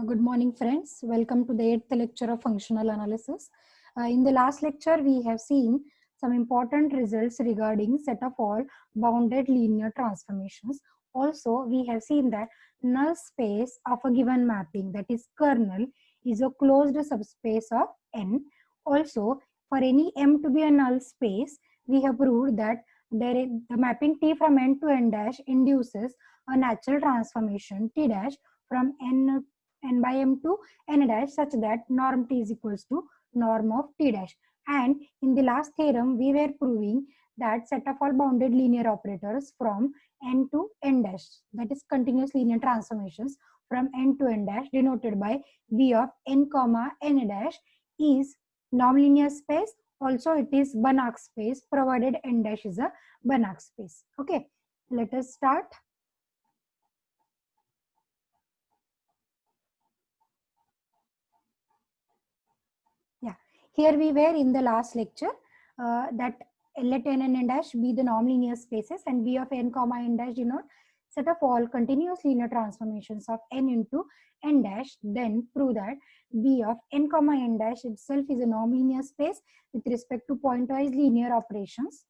Good morning, friends. Welcome to the 8th lecture of functional analysis. In the last lecture, we have seen some important results regarding set of all bounded linear transformations. Also, we have seen that null space of a given mapping, that is kernel, is a closed subspace of n. Also, for any m to be a null space, we have proved that the mapping T from n to n dash induces a natural transformation T dash from n by m to n dash such that norm T is equals to norm of T dash. And in the last theorem, we were proving that set of all bounded linear operators from n to n dash, that is continuous linear transformations from n to n dash denoted by V of n comma n dash is nonlinear space. Also, it is Banach space provided n dash is a Banach space. Okay, let us start. Here we were in the last lecture that let n and n dash be the nonlinear spaces and B of n comma n dash denote set of all continuous linear transformations of n into n dash. Then prove that B of n comma n dash itself is a nonlinear space with respect to pointwise linear operations.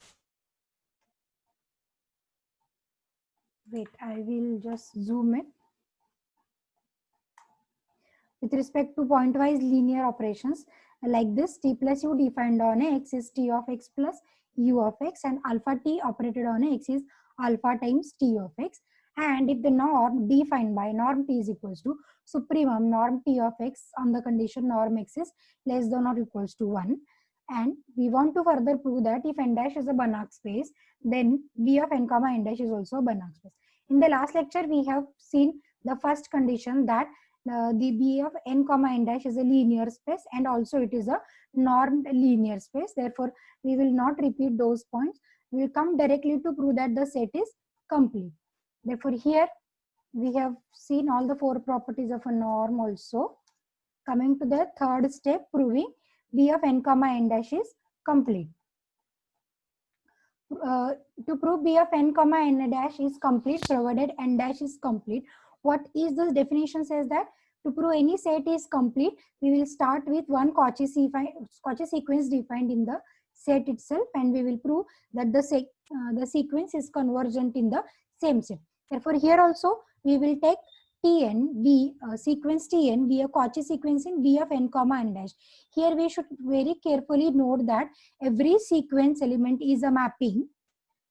Wait, I will just zoom in. With respect to pointwise linear operations like this, T plus U defined on X is T of X plus U of X, and alpha T operated on X is alpha times T of X. And if the norm defined by norm T is equals to supremum norm T of X on the condition norm X is less than or equals to 1. And we want to further prove that if n dash is a Banach space, then B of n comma n dash is also a Banach space. In the last lecture, we have seen the first condition that the B of n comma n dash is a linear space, and also it is a normed linear space. Therefore, we will not repeat those points. We will come directly to prove that the set is complete. Therefore, here we have seen all the four properties of a norm also. Coming to the third step, proving B of n comma n dash is complete. To prove B of n comma n dash is complete, provided n dash is complete, what is the definition says that to prove any set is complete, we will start with one Cauchy sequence defined in the set itself, and we will prove that the sequence is convergent in the same set. Therefore, here also we will take Tn be sequence Tn be a Cauchy sequence in B of n comma n dash. Here we should very carefully note that every sequence element is a mapping.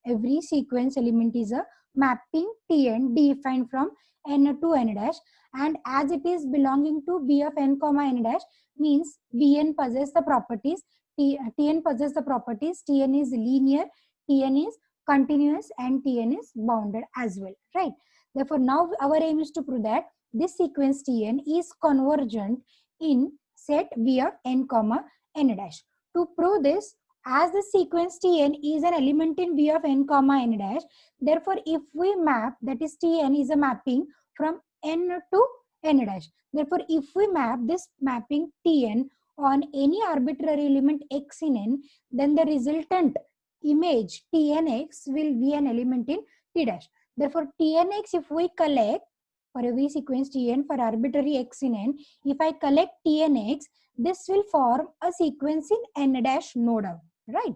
Every sequence element is a mapping Tn defined from n to n dash, and as it is belonging to B of n comma n dash means Bn possess the properties, Tn possess the properties, Tn is linear, Tn is continuous, and Tn is bounded as well, right? Therefore, now our aim is to prove that this sequence Tn is convergent in set B of n comma n dash. To prove this, as the sequence Tn is an element in B of n comma n dash, therefore, if we map, that is Tn is a mapping from n to n dash. Therefore, if we map this mapping Tn on any arbitrary element x in n, then the resultant image Tnx will be an element in T dash. Therefore, Tnx, if we collect for every sequence Tn for arbitrary x in n, if I collect Tnx, this will form a sequence in n dash node out, right?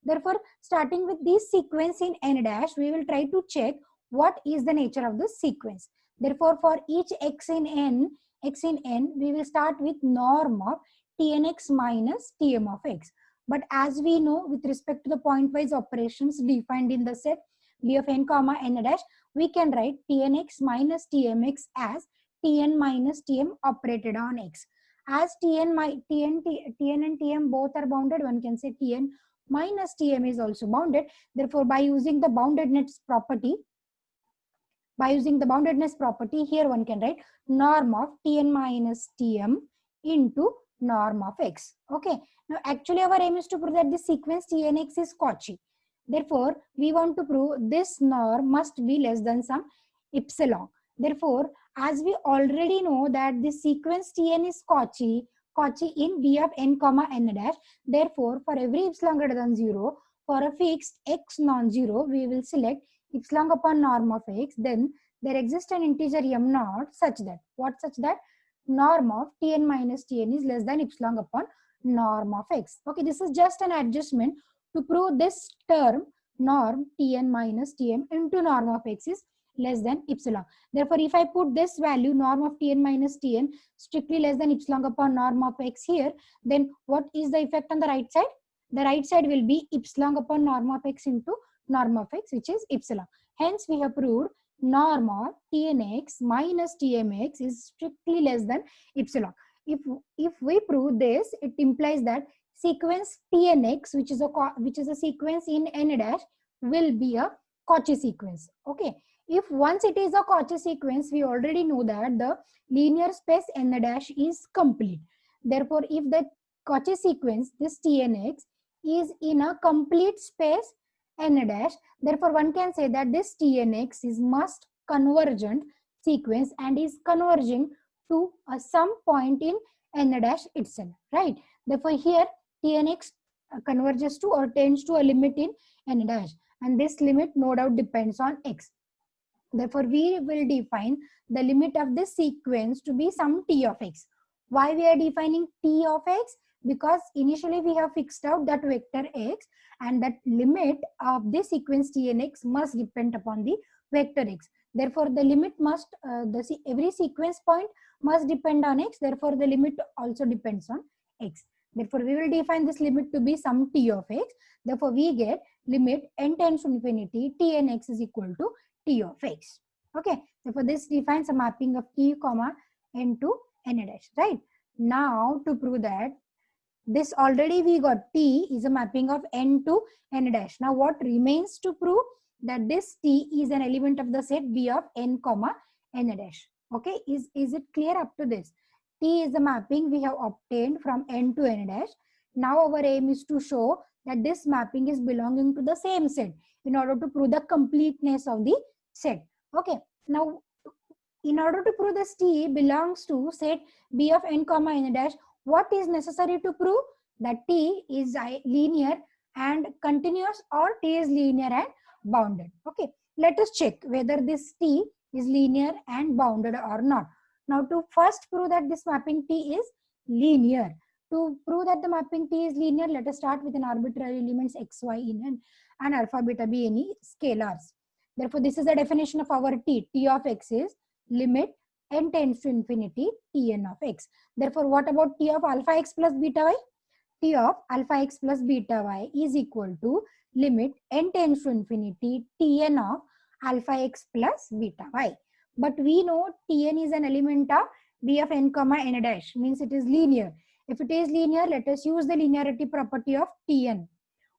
Therefore, starting with this sequence in n dash, we will try to check what is the nature of this sequence. Therefore, for each x in n, we will start with norm of Tnx minus Tm of x. But as we know, with respect to the pointwise operations defined in the set B of n comma n dash, we can write Tnx minus Tmx as Tn minus Tm operated on x. As Tn and Tm both are bounded, one can say Tn minus Tm is also bounded. Therefore, by using the boundedness property, here one can write norm of Tn minus Tm into norm of x. Okay. Now, actually, our aim is to prove that the sequence Tnx is Cauchy. Therefore, we want to prove this norm must be less than some epsilon. Therefore, as we already know that the sequence Tn is Cauchy in B of n comma n dash. Therefore, for every epsilon greater than 0, for a fixed x non-zero, we will select epsilon upon norm of x. Then there exists an integer m naught such that, what such that? norm of Tn minus Tn is less than epsilon upon norm of x. Okay, this is just an adjustment to prove this term norm Tn minus Tm into norm of x is less than epsilon. Therefore, if I put this value norm of Tn minus Tn strictly less than epsilon upon norm of x here, then what is the effect on the right side? The right side will be epsilon upon norm of x into norm of x, which is epsilon. Hence, we have proved norm of Tnx minus Tmx is strictly less than epsilon. If we prove this, it implies that sequence Tnx, which is a sequence in n dash, will be a Cauchy sequence. Okay. If once it is a Cauchy sequence, we already know that the linear space n dash is complete. Therefore, if the Cauchy sequence, this Tnx, is in a complete space n dash, therefore one can say that this Tnx is must convergent sequence and is converging to some point in n dash itself, right? Therefore, here Tnx converges to or tends to a limit in n dash, and this limit no doubt depends on x. Therefore, we will define the limit of this sequence to be some t of x. Why we are defining t of x? Because initially we have fixed out that vector x, and that limit of this sequence Tnx must depend upon the vector x. Therefore, the limit must, every sequence point must depend on x. Therefore, the limit also depends on x. Therefore, we will define this limit to be some t of x. Therefore, we get limit n tends to infinity Tnx is equal to t of x. Okay, therefore this defines a mapping of t comma n to n dash, right? Now to prove that this already we got t is a mapping of n to n dash. Now what remains to prove? That this t is an element of the set B of n comma n dash. Okay, is it clear up to this? T is the mapping we have obtained from n to n dash. Now our aim is to show that this mapping is belonging to the same set in order to prove the completeness of the set. Okay, now in order to prove this T belongs to set B of n comma n dash, what is necessary to prove? That T is linear and continuous, or T is linear and bounded. Okay, let us check whether this T is linear and bounded or not. Now to first prove that this mapping T is linear. To prove that the mapping T is linear, let us start with an arbitrary elements x, y in n and alpha, beta be any scalars. Therefore, this is the definition of our T. T of x is limit n tends to infinity Tn of x. Therefore, what about T of alpha x plus beta y? T of alpha x plus beta y is equal to limit n tends to infinity Tn of alpha x plus beta y. But we know Tn is an element of B of n comma n dash, means it is linear. If it is linear, let us use the linearity property of Tn.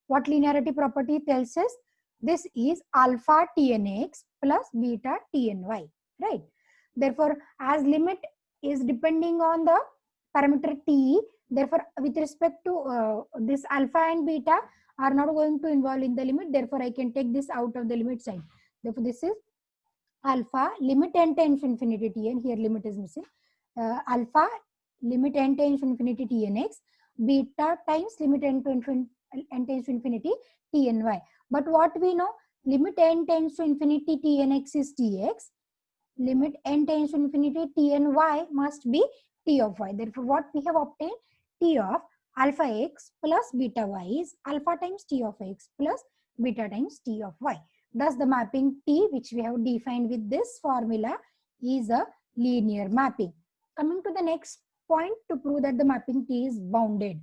What linearity property tells us? This is alpha Tnx plus beta Tny, right? Therefore, as limit is depending on the parameter T, therefore, with respect to this alpha and beta are not going to involve in the limit. Therefore, I can take this out of the limit sign. Therefore, this is alpha limit n tends to infinity Tn. Here limit is missing. Alpha limit n tends to infinity Tnx, beta times limit n tends to infinity Tny. But what we know, limit n tends to infinity Tnx is Tx, limit n tends to infinity Tny must be T of y. Therefore, what we have obtained? T of alpha x plus beta y is alpha times T of x plus beta times T of y. Thus, the mapping T, which we have defined with this formula, is a linear mapping. Coming to the next point, to prove that the mapping T is bounded.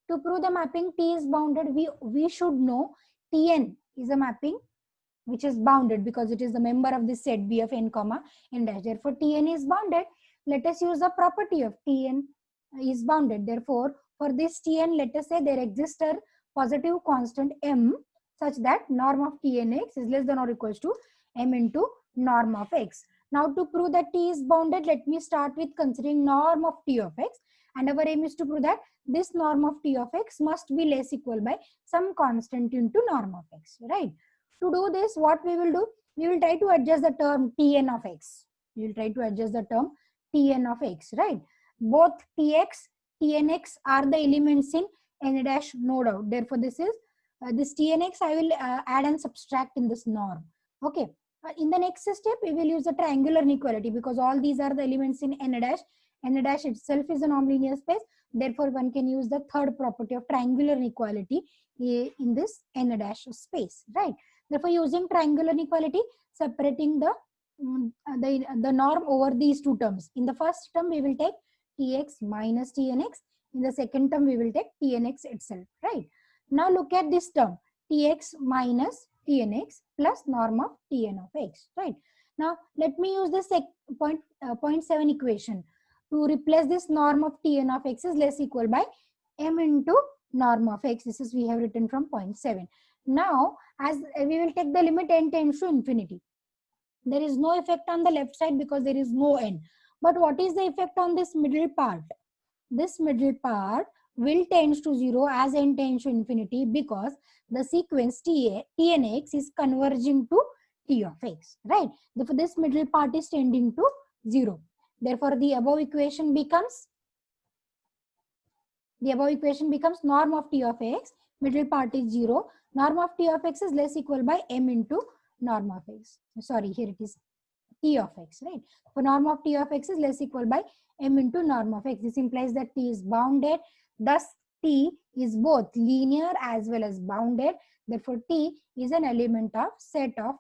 To prove the mapping T is bounded, we should know Tn is a mapping which is bounded because it is the member of this set B of n comma n dash. Therefore, Tn is bounded. Let us use the property of Tn is bounded. Therefore, for this Tn, let us say there exists a positive constant m such that norm of Tnx is less than or equals to m into norm of x. Now, to prove that T is bounded, let me start with considering norm of T of x, and our aim is to prove that this norm of T of x must be less equal by some constant into norm of x, right? To do this, what we will do? We will try to adjust the term Tn of x. We will try to adjust the term Tn of x, right? Both Tx, Tnx are the elements in n dash, no doubt. Therefore, this is this Tnx I will add and subtract in this norm. Okay. In the next step, we will use the triangular inequality because all these are the elements in n dash. n dash itself is a non-linear space. Therefore, one can use the third property of triangular inequality in this n dash space, right? Therefore, using triangular inequality, separating the norm over these two terms. In the first term, we will take tx minus tnx. In the second term, we will take tnx itself, right? Now look at this term, tx minus tnx plus norm of tn of x, right? Now let me use this 0.7 equation to replace this norm of tn of x is less equal by m into norm of x. This is we have written from 0.7. Now as we will take the limit n tends to infinity. There is no effect on the left side because there is no n. But what is the effect on this middle part? This middle part will tends to 0 as n tends to infinity because the sequence tnx is converging to t of x, right? Therefore, this middle part is tending to 0. Therefore, the above equation becomes norm of t of x, middle part is 0, norm of t of x is less equal by m into norm of x. Sorry, here it is t of x, right? For norm of t of x is less equal by m into norm of x. This implies that t is bounded. Thus, t is both linear as well as bounded. Therefore, t is an element of set of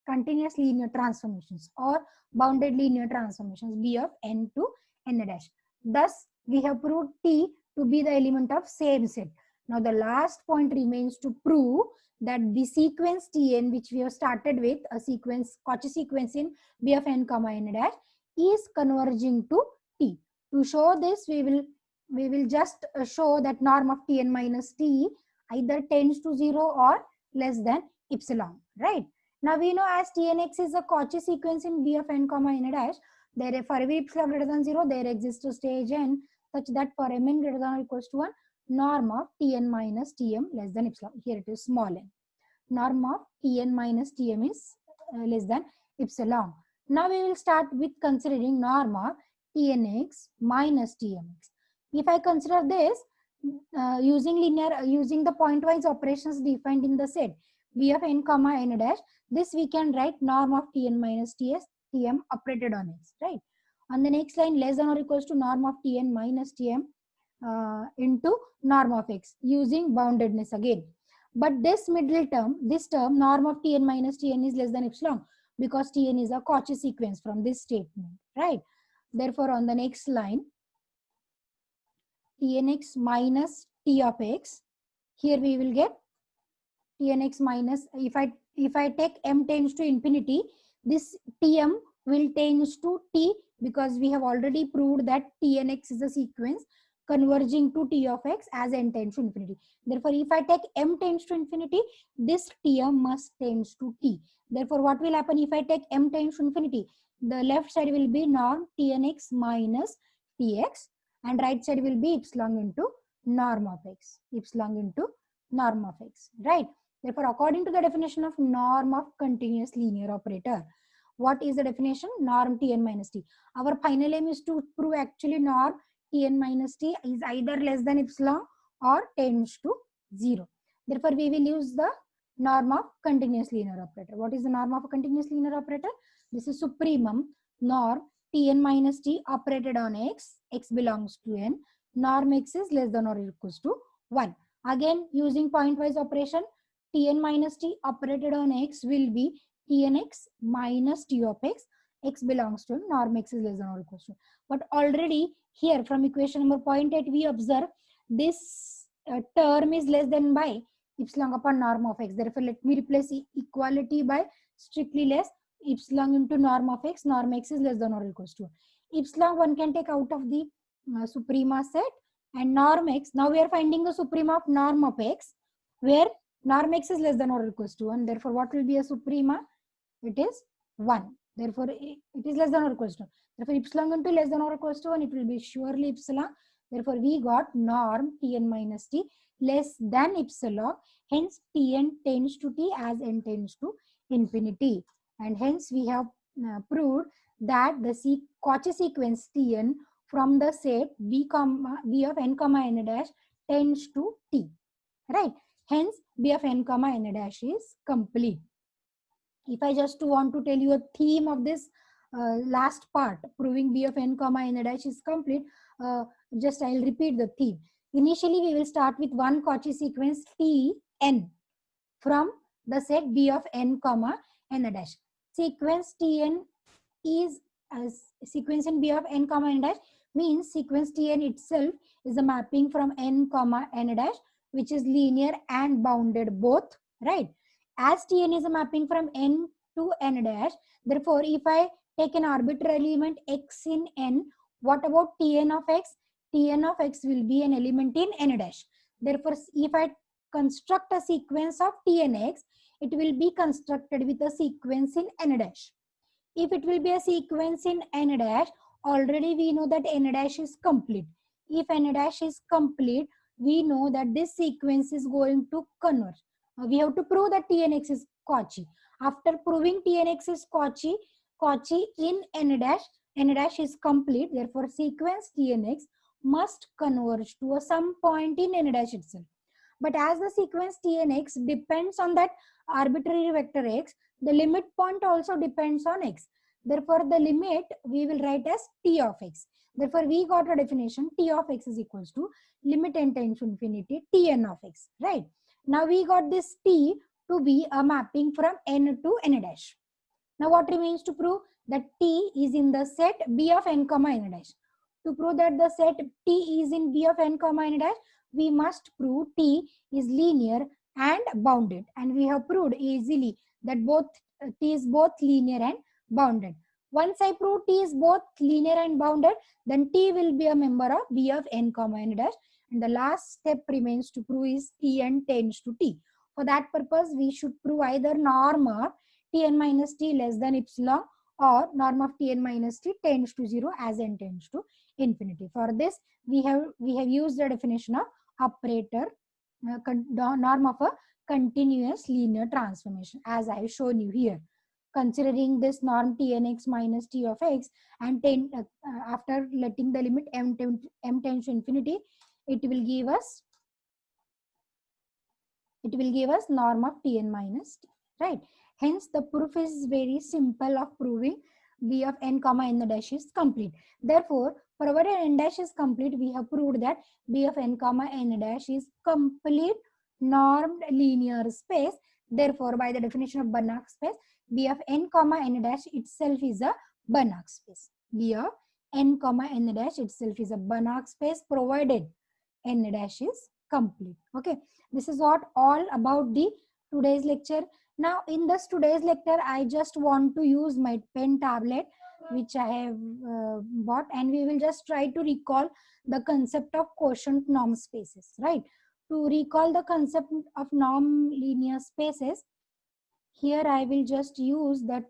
continuous linear transformations or bounded linear transformations B of n to n dash. Thus, we have proved t to be the element of same set. Now, the last point remains to prove that the sequence Tn, which we have started with, a sequence, Cauchy sequence in B of n comma n dash, is converging to T. To show this, we will just show that norm of Tn minus T either tends to 0 or less than epsilon, right? Now we know as Tnx is a Cauchy sequence in B of n comma n dash, there for every epsilon greater than 0, there exists a stage n such that for mn greater than or equals to 1, norm of Tn minus Tm less than epsilon. Here it is small n. Norm of Tn minus Tm is less than epsilon. Now we will start with considering norm of Tnx minus Tmx. If I consider this using the pointwise operations defined in the set B of n comma n dash, this we can write norm of Tn minus Tm operated on x, right? On the next line, less than or equals to norm of Tn minus Tm into norm of x using boundedness again. But this middle term, norm of Tn minus Tn is less than epsilon because Tn is a Cauchy sequence from this statement, right? Therefore, on the next line, Tnx minus T of x, here we will get Tnx minus, if I take m tends to infinity, this Tm will tends to T because we have already proved that Tnx is a sequence converging to T of x as n tends to infinity. Therefore, if I take m tends to infinity, this Tm must tends to T. Therefore, what will happen if I take m tends to infinity? The left side will be norm Tnx minus Tx and right side will be epsilon into norm of x. Epsilon into norm of x, right? Therefore, according to the definition of norm of continuous linear operator, what is the definition? Norm Tn minus T. Our final aim is to prove actually norm Tn minus T is either less than epsilon or tends to 0. Therefore, we will use the norm of continuous linear operator. What is the norm of a continuous linear operator? This is supremum norm Tn minus T operated on x, x belongs to n, norm x is less than or equals to 1. Again, using pointwise operation, Tn minus T operated on x will be Tnx minus T of x, x belongs to norm x is less than or equals to. But already here from equation number 0.8 we observe this term is less than by epsilon upon norm of x. Therefore, let me replace equality by strictly less epsilon into norm of x, norm x is less than or equals to. Epsilon one can take out of the suprema set and norm x. Now we are finding the suprema of norm of x where norm x is less than or equals to 1. Therefore, what will be a suprema? It is 1. Therefore, it is less than or equals to 1. Therefore, epsilon into less than or equals to 1, it will be surely epsilon. Therefore, we got norm Tn minus T less than epsilon. Hence, Tn tends to T as n tends to infinity. And hence, we have proved that the Cauchy sequence Tn from the set B of n comma n dash tends to T, right? Hence, B of n comma n dash is complete. If I just want to tell you a theme of this last part, proving B of n comma n dash is complete. Just I'll repeat the theme. Initially, we will start with one Cauchy sequence T n from the set B of n comma n dash. Sequence Tn is sequence in B of n comma n dash means sequence Tn itself is a mapping from n comma n dash, which is linear and bounded both, right? As Tn is a mapping from n to n dash, therefore if I take an arbitrary element x in n, what about Tn of x? Tn of x will be an element in n dash. Therefore, if I construct a sequence of Tnx, it will be constructed with a sequence in n dash. If it will be a sequence in n dash, already we know that n dash is complete. If n dash is complete, we know that this sequence is going to converge. We have to prove that Tnx is Cauchy. After proving Tnx is Cauchy in n dash is complete. Therefore, sequence Tnx must converge to some point in n dash itself. But as the sequence Tnx depends on that arbitrary vector x, the limit point also depends on x. Therefore, the limit we will write as t of x. Therefore, we got a definition t of x is equals to limit n tends to infinity tn of x, right? Now, we got this t to be a mapping from n to n dash. Now, what remains to prove? That t is in the set B of n comma n dash. To prove that the set t is in B of n comma n dash, we must prove t is linear and bounded. And we have proved easily that both t is both linear and bounded. Once I prove t is both linear and bounded, then t will be a member of B of n comma n dash. And the last step remains to prove is Tn tends to t. For that purpose, we should prove either norm of Tn minus t less than epsilon or norm of Tn minus t tends to 0 as n tends to infinity. For this, we have used the definition of operator norm of a continuous linear transformation, as I have shown you here. Considering this norm Tnx minus t of x and after letting the limit m tends to infinity, it will give us norm of Tn minus t, right? Hence, the proof is very simple of proving B of n comma n dash is complete. Therefore, provided n dash is complete, we have proved that B of n comma n dash is complete normed linear space. Therefore, by the definition of Banach space, B of n comma n dash itself is a Banach space. B of n comma n dash itself is a Banach space provided n dash is complete. Okay, this is what all about the today's lecture. Now, in this today's lecture, I just want to use my pen tablet which I have bought, and we will just try to recall the concept of quotient norm spaces, right? To recall the concept of norm linear spaces, here I will just use that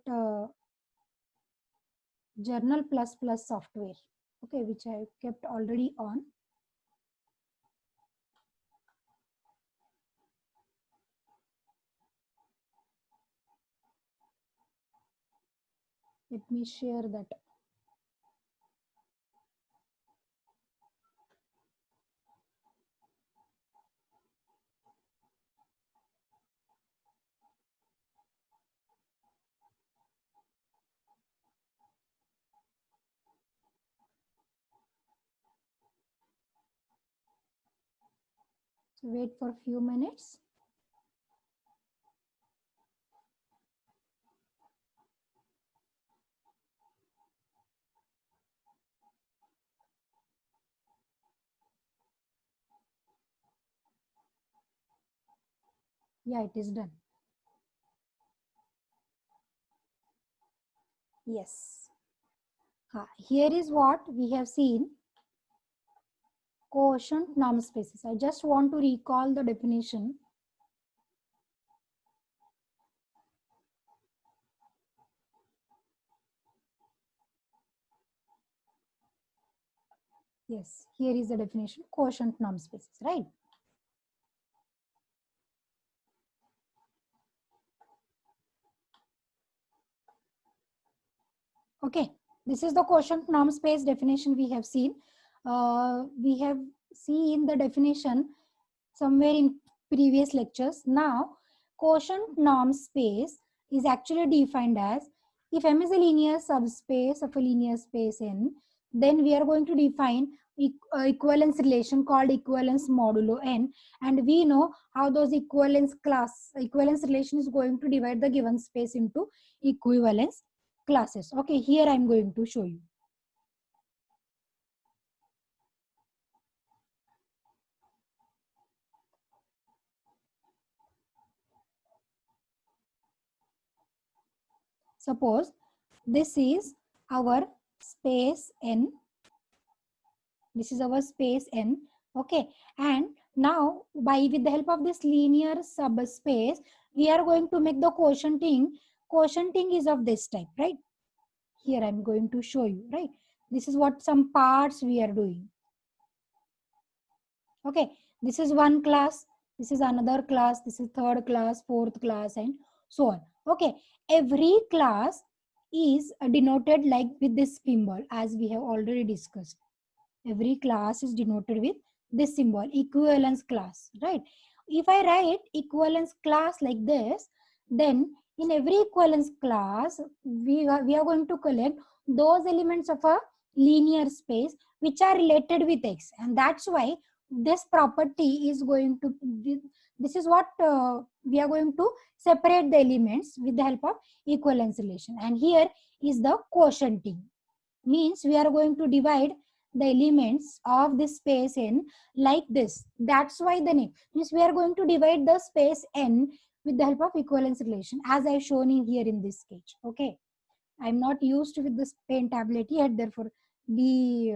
Journal++ software, okay, which I have kept already on. Let me share that. So wait for a few minutes. Yeah, it is done. Yes. Here is what we have seen. Quotient norm spaces. I just want to recall the definition. Yes, here is the definition, quotient norm spaces, right? Okay, this is the quotient norm space definition we have seen. We have seen the definition somewhere in previous lectures. Now, quotient norm space is actually defined as If M is a linear subspace of a linear space N, then we are going to define equivalence relation called equivalence modulo N, and we know how those equivalence relation is going to divide the given space into equivalence classes. Okay, here I am going to show you. Suppose this is our space N. This is our space N. Okay, and now with the help of this linear subspace, we are going to make the quotienting. Quotienting is of this type, right? Here I am going to show you, right? This is what some parts we are doing. Okay, this is one class, this is another class, this is third class, fourth class, and so on. Okay, every class is denoted like with this symbol, as we have already discussed. Every class is denoted with this symbol, equivalence class, right? If I write equivalence class like this, then in every equivalence class, we are going to collect those elements of a linear space which are related with X, and that's why this property is going to, this is what we are going to separate the elements with the help of equivalence relation. And here is the quotienting, means we are going to divide the elements of this space N like this. That's why the name, means we are going to divide the space N with the help of equivalence relation, as I've shown in here in this sketch. Okay, I'm not used with this pen tablet yet, therefore be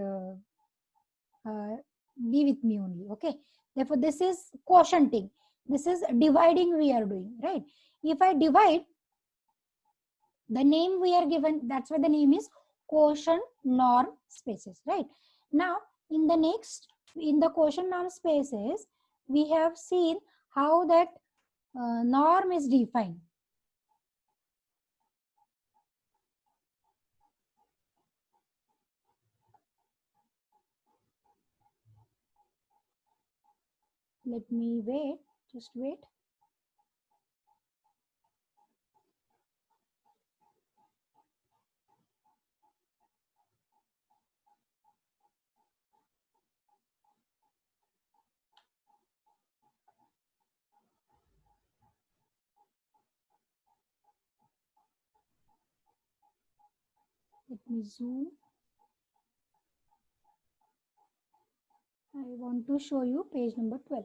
with me only. Okay, therefore this is quotienting, this is dividing we are doing, right? If I divide, the name we are given, that's why the name is quotient norm spaces, right? Now in the quotient norm spaces, we have seen how that norm is defined. Let me wait, just wait. Let me zoom. I want to show you page number 12.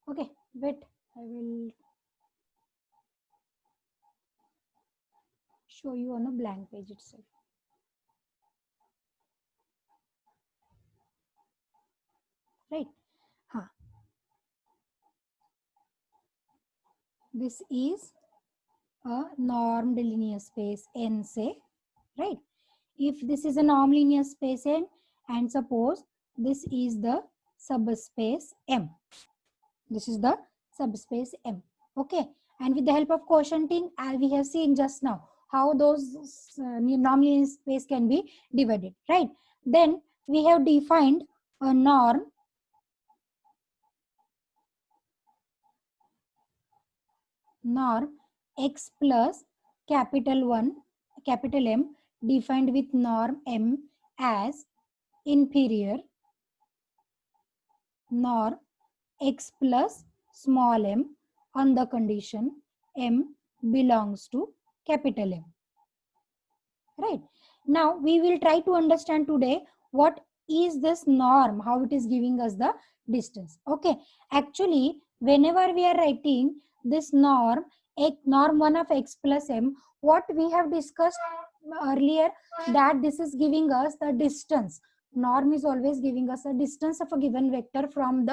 Okay, wait, I will show you on a blank page itself. Right? Huh. This is a normed linear space N, say, right? If this is a norm linear space N, and suppose this is the subspace M. This is the subspace M. Okay, and with the help of quotienting, we have seen just now how those norm linear space can be divided, right? Then we have defined a norm X plus capital M defined with norm M as inferior norm X plus small m on the condition M belongs to capital M. Right? Now we will try to understand today what is this norm, how it is giving us the distance. Okay, actually whenever we are writing this norm, norm 1 of X plus M, what we have discussed earlier, that this is giving us the distance. Norm is always giving us a distance of a given vector from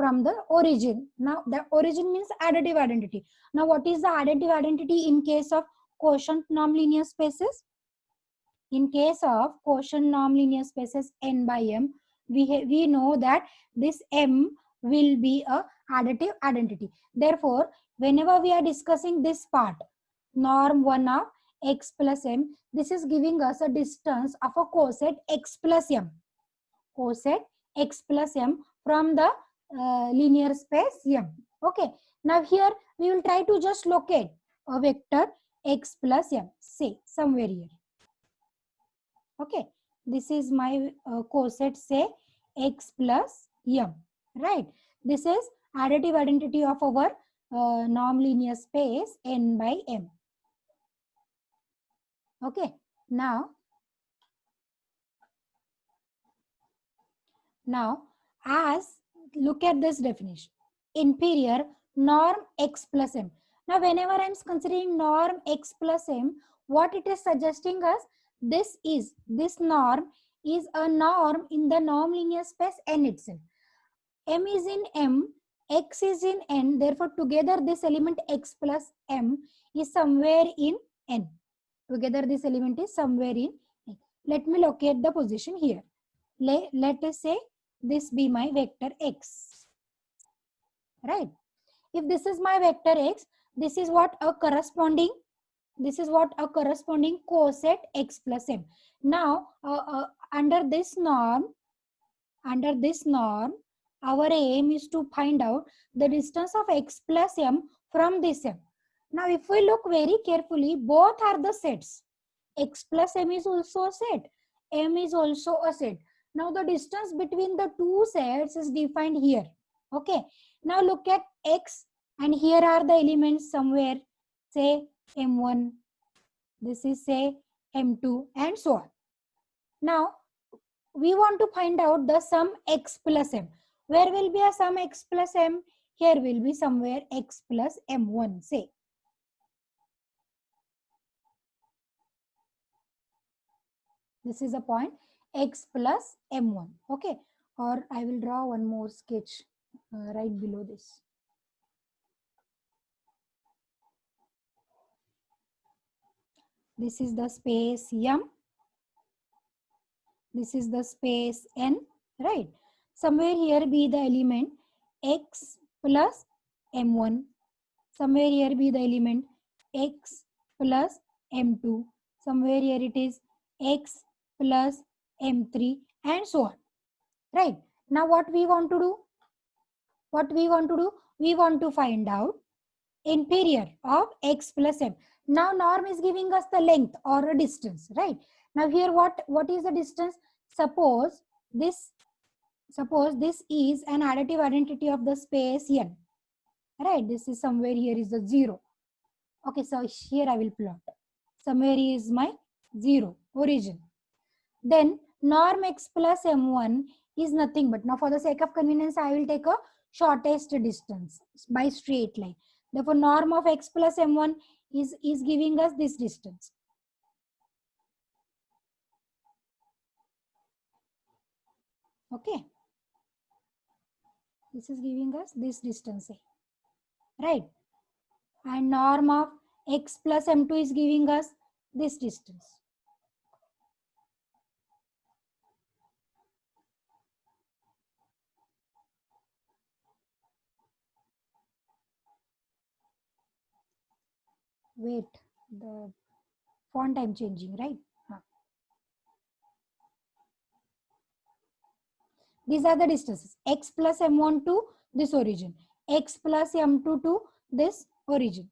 from the origin. Now the origin means additive identity. Now what is the additive identity in case of quotient norm linear spaces? In case of quotient norm linear spaces n by m, we know that this m will be a additive identity. Therefore, whenever we are discussing this part, norm 1 of x plus m, this is giving us a distance of a coset x plus m. Coset x plus m from the linear space m. Okay. Now here we will try to just locate a vector x plus m, say somewhere here. Okay, this is my coset, say x plus m, right? This is additive identity of our norm linear space n by m. Okay, now as look at this definition, inferior norm x plus m. Now whenever I am considering norm x plus m, what it is suggesting us, this norm is a norm in the norm linear space n itself. M is in m, x is in n, therefore together this element x plus m is somewhere in n. Together this element is somewhere in n. Let me locate the position here. Let us say this be my vector x, right? If this is my vector x, this is what a corresponding coset x plus m. Now under this norm, our aim is to find out the distance of x plus m from this m. Now if we look very carefully, both are the sets. X plus m is also a set, m is also a set. Now the distance between the two sets is defined here. Okay. Now look at x, and here are the elements somewhere, say m1, this is say m2, and so on. Now we want to find out the sum x plus m. Where will be a sum x plus m? Here will be somewhere x plus m1, say. This is a point x plus m1. Okay. Or I will draw one more sketch right below this. This is the space m. This is the space n, right? Somewhere here be the element x plus m1. Somewhere here be the element x plus m2. Somewhere here it is x plus m3, and so on. Right? Now what we want to do? We want to find out inferior of x plus m. Now norm is giving us the length or a distance, right? Now here what is the distance? Suppose this is an additive identity of the space n, right? This is somewhere here is the 0. Okay, so here I will plot. Somewhere is my 0 origin. Then norm x plus m1 is nothing but, now for the sake of convenience I will take a shortest distance by straight line. Therefore norm of x plus m1 is giving us this distance. Okay, this is giving us this distance, right? And norm of x plus m2 is giving us this distance. Wait, the font I'm changing, right? These are the distances. X plus m1 to this origin, x plus m2 to this origin.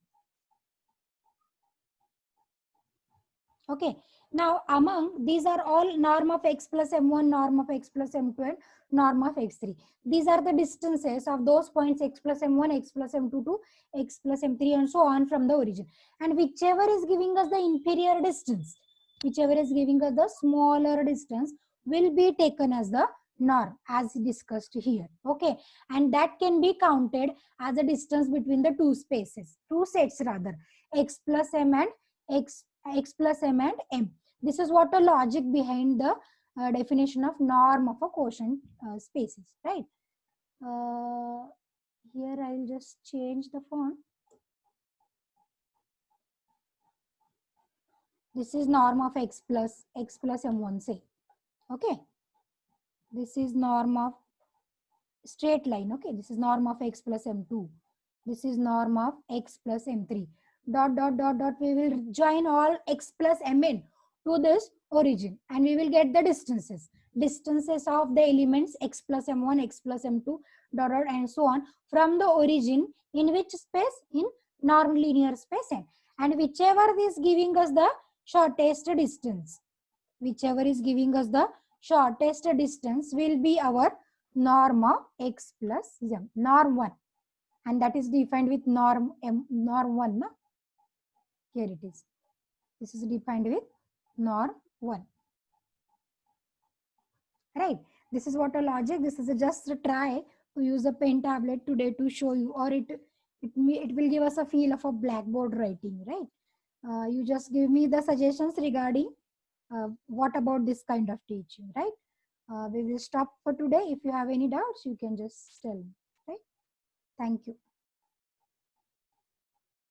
Okay. Now among these are all norm of x plus m1, norm of x plus m2, and norm of x3. These are the distances of those points x plus m1, x plus m2 to x plus m3, and so on from the origin. And whichever is giving us the inferior distance, whichever is giving us the smaller distance, will be taken as the norm as discussed here. Okay. And that can be counted as a distance between the two sets rather, x plus m and x plus m and m. This is what the logic behind the definition of norm of a quotient spaces, right? Here I'll just change the font. This is norm of x plus m1, say. Okay. This is norm of straight line. Okay. This is norm of x plus m2. This is norm of x plus m3. Dot, dot, dot, dot. We will join all x plus mn to this origin and we will get the distances. Distances of the elements x plus m1, x plus m2, dot, dot, and so on from the origin in which space? In norm linear space n. And whichever is giving us the shortest distance, whichever is giving us the shortest distance will be our norm of x plus m, norm 1. And that is defined with norm m, norm 1. No? Here it is. This is defined with norm 1. Right. This is what a logic. This is just a try to use a pen tablet today to show you, or it will give us a feel of a blackboard writing, right? You just give me the suggestions regarding what about this kind of teaching, right? We will stop for today. If you have any doubts, you can just tell me, right? Thank you.